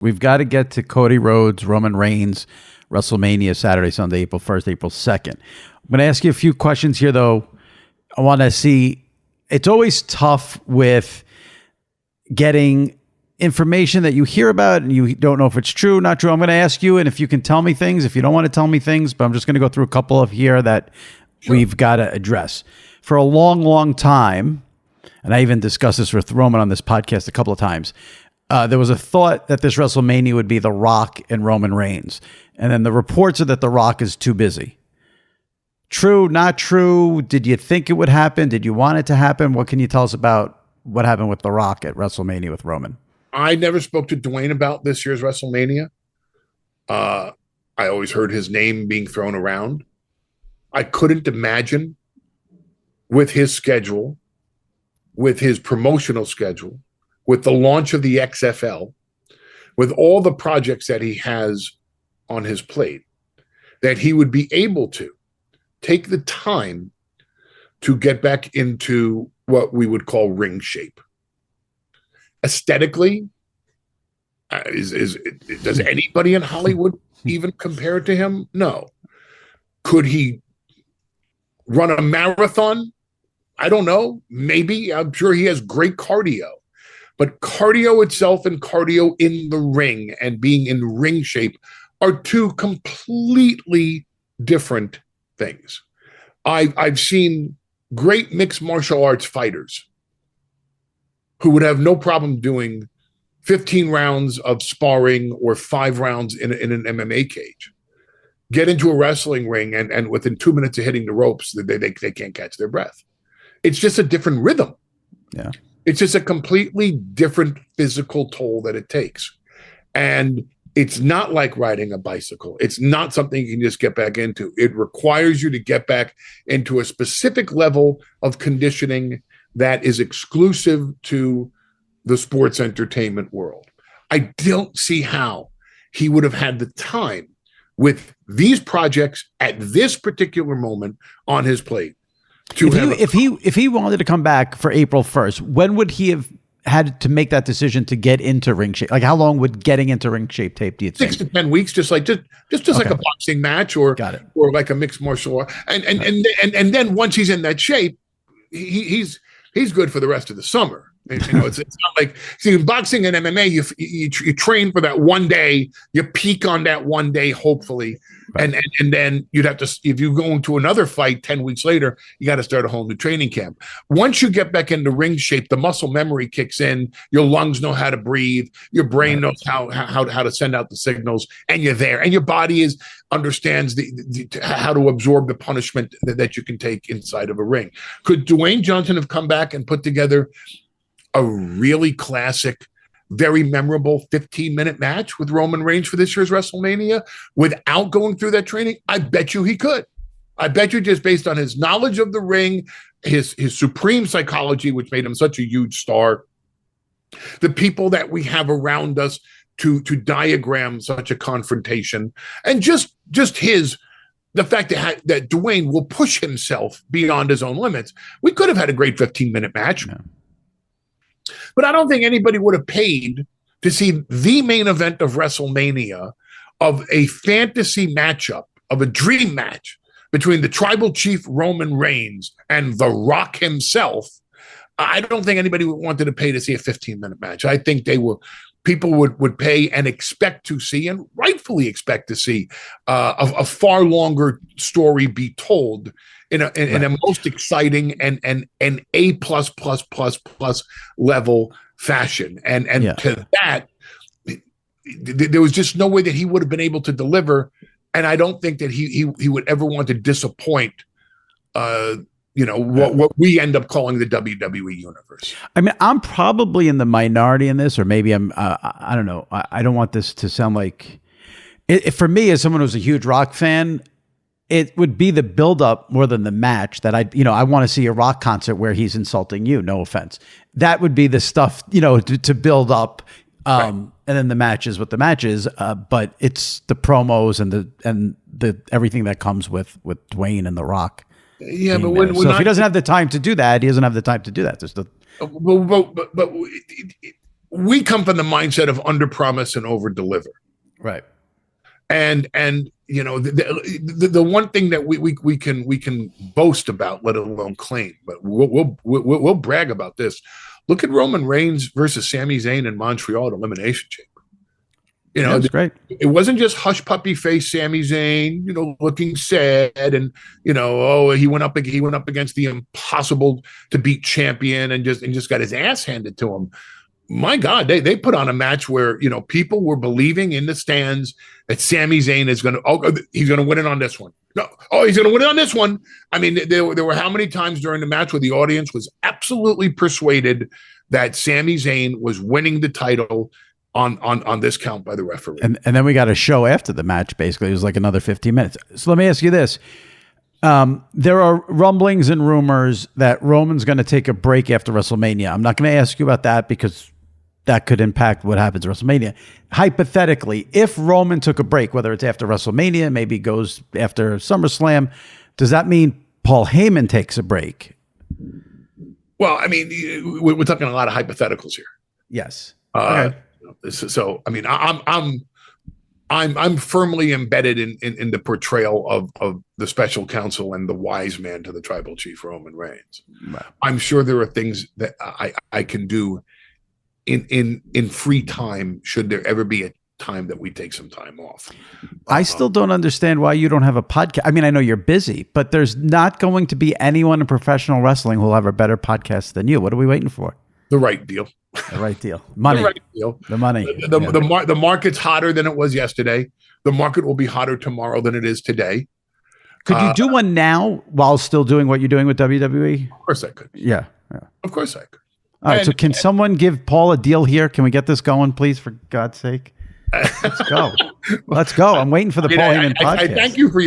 We've got to get to Cody Rhodes, Roman Reigns, WrestleMania, Saturday, Sunday, April 1st, April 2nd. I'm going to ask you a few questions here, though. I want to see, it's always tough with getting information that you hear about and you don't know if it's true, not true. I'm going to ask you, and if you can tell me things, if you don't want to tell me things, but I'm just going to go through a couple of here that we've got to address. For a long, long time, and I even discussed this with Roman on this podcast a couple of times, there was a thought that this WrestleMania would be The Rock and Roman Reigns. And then the reports are that The Rock is too busy. True, not true? Did you think it would happen? Did you want it to happen? What can you tell us about what happened with The Rock at WrestleMania with Roman? I never spoke to Dwayne about this year's WrestleMania. I always heard his name being thrown around. I couldn't imagine with his schedule, with his promotional schedule, with the launch of the XFL, with all the projects that he has on his plate, that he would be able to take the time to get back into what we would call ring shape. Aesthetically, does anybody in Hollywood even compare to him? No. Could he run a marathon? I don't know. Maybe. I'm sure he has great cardio. But cardio itself and cardio in the ring and being in ring shape are two completely different things. I've seen great mixed martial arts fighters who would have no problem doing 15 rounds of sparring or 5 rounds in an MMA cage. Get into a wrestling ring and within 2 minutes of hitting the ropes, they can't catch their breath. It's just a different rhythm. Yeah. It's just a completely different physical toll that it takes. And it's not like riding a bicycle. It's not something you can just get back into. It requires you to get back into a specific level of conditioning that is exclusive to the sports entertainment world. I don't see how he would have had the time with these projects at this particular moment on his plate. If he wanted to come back for April 1st, when would he have had to make that decision to get into ring shape? Like, how long would getting into ring shape take, do you think? 6 to 10 weeks, just like okay. Like a boxing match or like a mixed martial art. And then once he's in that shape, he's good for the rest of the summer. You know, it's not like, see, in boxing and MMA, you train for that one day, you peak on that one day, hopefully. Right. And then you'd have to, if you go into another fight 10 weeks later, you got to start a whole new training camp. Once you get back into ring shape, the muscle memory kicks in, your lungs know how to breathe, your brain knows how to send out the signals, and you're there. And your body understands how to absorb the punishment that you can take inside of a ring. Could Dwayne Johnson have come back and put together a really classic, very memorable 15-minute match with Roman Reigns for this year's WrestleMania without going through that training? I bet you he could. I bet you, just based on his knowledge of the ring, his supreme psychology, which made him such a huge star, the people that we have around us to diagram such a confrontation, and just the fact that Dwayne will push himself beyond his own limits. We could have had a great 15-minute match. Yeah. But I don't think anybody would have paid to see the main event of WrestleMania, of a fantasy matchup, of a dream match between the tribal chief Roman Reigns and The Rock himself. I don't think anybody wanted to pay to see a 15-minute match. I think people would pay and expect to see, and rightfully expect to see, a far longer story be told in a most exciting and A plus level fashion. And to that, there was just no way that he would have been able to deliver. And I don't think that he would ever want to disappoint, what we end up calling the WWE universe. I mean, I'm probably in the minority in this, or maybe I don't know. I don't want this to sound like for me, as someone who's a huge Rock fan, it would be the build-up more than the match that I want to see a Rock concert where he's insulting you. No offense. That would be the stuff, to build up. Right. And then the match is what the match is. But it's the promos and the everything that comes with Dwayne and The Rock. Yeah, but so if he doesn't have the time to do that, he doesn't have the time to do that. Just but we come from the mindset of under promise and over deliver. Right. And you know, the one thing that we can boast about, let alone claim, but we'll brag about this. Look at Roman Reigns versus Sami Zayn in Montreal at Elimination Chamber. You know, that's great. It wasn't just hush puppy face Sami Zayn, you know, looking sad, and you know, oh, he went up against the impossible to beat champion and just got his ass handed to him. My God, they put on a match where, you know, people were believing in the stands that Sami Zayn is going to, he's going to win it on this one. No, he's going to win it on this one. I mean, there were how many times during the match where the audience was absolutely persuaded that Sami Zayn was winning the title on this count by the referee. And then we got a show after the match. Basically, it was like another 15 minutes. So let me ask you this. There are rumblings and rumors that Roman's going to take a break after WrestleMania. I'm not going to ask you about that because that could impact what happens at WrestleMania. Hypothetically, if Roman took a break, whether it's after WrestleMania, maybe goes after SummerSlam, does that mean Paul Heyman takes a break? Well, I mean, we're talking a lot of hypotheticals here. Yes. Okay. So, I mean, I'm firmly embedded in the portrayal of the special counsel and the wise man to the tribal chief, Roman Reigns. Right. I'm sure there are things that I can do in free time, should there ever be a time that we take some time off. I still don't understand why you don't have a podcast. I mean, I know you're busy, but there's not going to be anyone in professional wrestling who'll have a better podcast than you. What are we waiting for? The right deal. The right deal. Money. The right deal. The money. The market's hotter than it was yesterday. The market will be hotter tomorrow than it is today. Could you do one now while still doing what you're doing with WWE? Of course I could. Yeah. Of course I could. All right. So can someone give Paul a deal here? Can we get this going, please, for God's sake? Let's go. Let's go. I'm waiting for the Paul Heyman podcast. I thank you for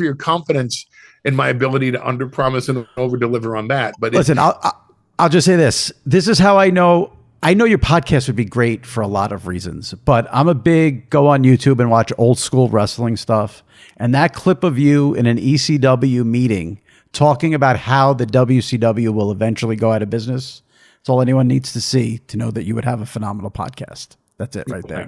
your confidence in my ability to underpromise and overdeliver on that. But listen, I'll just say this. This is how I know. I know your podcast would be great for a lot of reasons, but I'm a big go on YouTube and watch old school wrestling stuff. And that clip of you in an ECW meeting talking about how the WCW will eventually go out of business. It's all anyone needs to see to know that you would have a phenomenal podcast. That's it right there.